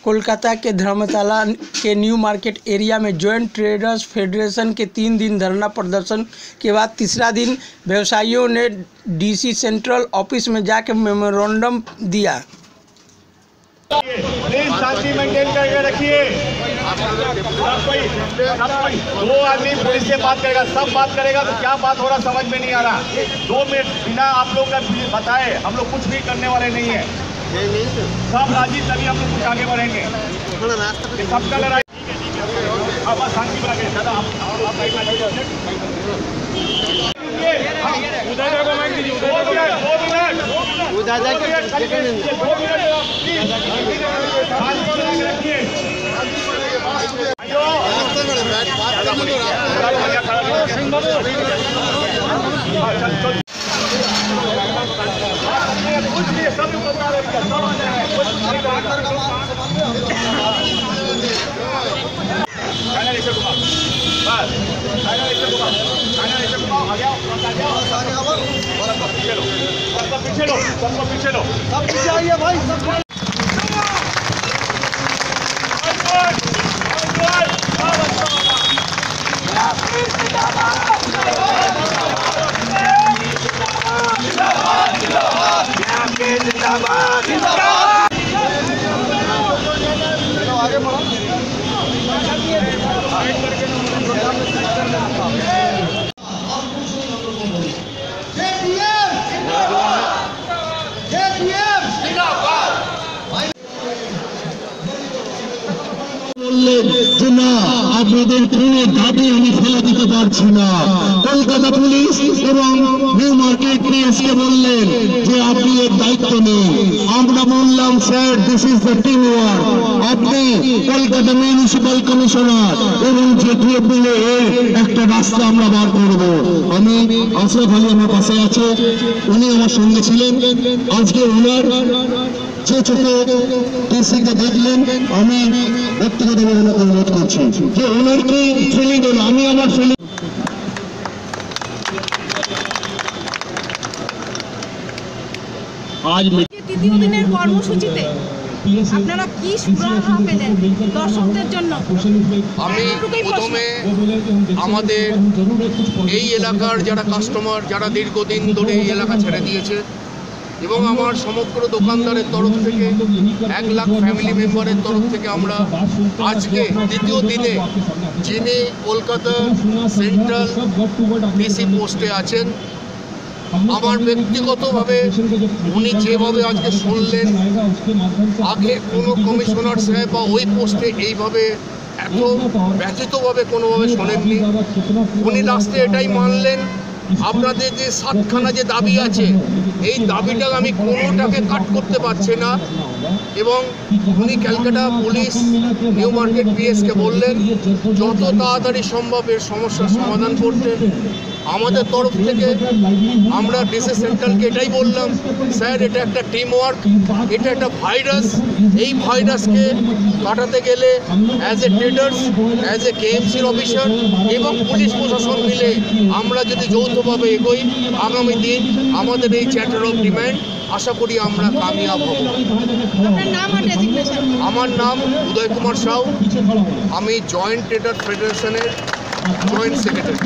कोलकाता के धर्मशाला के new market area में जॉइंट ट्रेडर्स फेडरेशन के 3 दिन धरना प्रदर्शन के बाद तीसरा दिन व्यवसायियों ने डीसी सेंट्रल ऑफिस में जाकर मेमोरेंडम दिया। प्लीज शांति मेंटेन करके रखिए। दो आदमी पुलिस से बात करेगा, सब बात करेगा तो क्या बात हो रहा समझ में नहीं आ रहा। 2 मिनट बिना आप लोग का बताए हम लोग कुछ भी करने वाले नहीं है। सब राजी तभी हम लोग कुछ आगे बढ़ेंगे। सबका लड़ाई अब बस शांति बना के दादा आप उधर जाकर माइक दीजिए। 2 मिनट उधर पीछे लो सब पीछे आइए भाई सब आगे बढ़ो। যে না আপনাদের কোনো দাবি আমি ফেলে দিতে পারছি না। কলকাতা পুলিশ এবং নিউ মার্কেট পিএসকে বললেন যে আপনি এর দায়িত্ব নেই। আমরা বললাম sir this is the team work. আপনি কলকাতা মিউনিসিপাল কমিশনার এবং জেটিএ মিলে একটা রাস্তা আমরা বার করব। আমি আশরাফ আলী আমার পাশে আছে, উনি আমার সঙ্গে ছিলেন। আজকে ওনার যে চোখে ডিসিকে দেখলেন আমি ব্যক্তিগতভাবে অনুরোধ করছি যে ওনারকে ফেলে দেন। আমি আমার ফেলে আজ তৃতীয় দিনের কর্মসূচিতে আপনারা কি সুরাহা পেলেন দর্শকদের জন্য? আমি প্রথমে আমাদের এই এলাকার যারা কাস্টমার যারা দীর্ঘদিন ধরে এই এলাকা ছেড়ে দিয়েছে এবং আমার সমগ্র দোকানদারের তরফ থেকে 1 লাখ ফ্যামিলি মেম্বারের তরফ থেকে আমরা আজকে দ্বিতীয় দিনে যিনি কলকাতা সেন্ট্রাল ডিসি পোস্টে আছেন, আমার ব্যক্তিগতভাবে উনি যেভাবে আজকে শুনলেন আগে কোনো কমিশনার সাহেব বা ওই পোস্টে এইভাবে এত ব্যথিতভাবে কোনোভাবে শোনেননি। উনি লাস্টে এটাই মানলেন আপনাদের যে 7খানা যে দাবি আছে এই দাবিটা আমি কোনোটাকে কাট করতে পারছি না এবং উনি ক্যালকাটা পুলিশ নিউ মার্কেট পিএসকে বললেন যত তাড়াতাড়ি সম্ভব এর সমস্যার সমাধান করতে। আমাদের তরফ থেকে আমরা ডিসি সেন্ট্রালকে এটাই বললাম স্যার এটা একটা টিম ওয়ার্ক, এটা একটা ভাইরাস। এই ভাইরাসকে কাটাতে গেলে as a traders as a কেএমসির অফিসার এবং পুলিশ প্রশাসন মিলে আমরা যদি যৌথভাবে এগোই আগামী দিন আমাদের এই চ্যাটার অফ ডিম্যান্ড আশা করি আমরা কামিয়াব হব। আমার নাম উদয় কুমার সাউ, আমি জয়েন্ট ট্রেডার ফেডারেশনের জয়েন্ট সেক্রেটারি।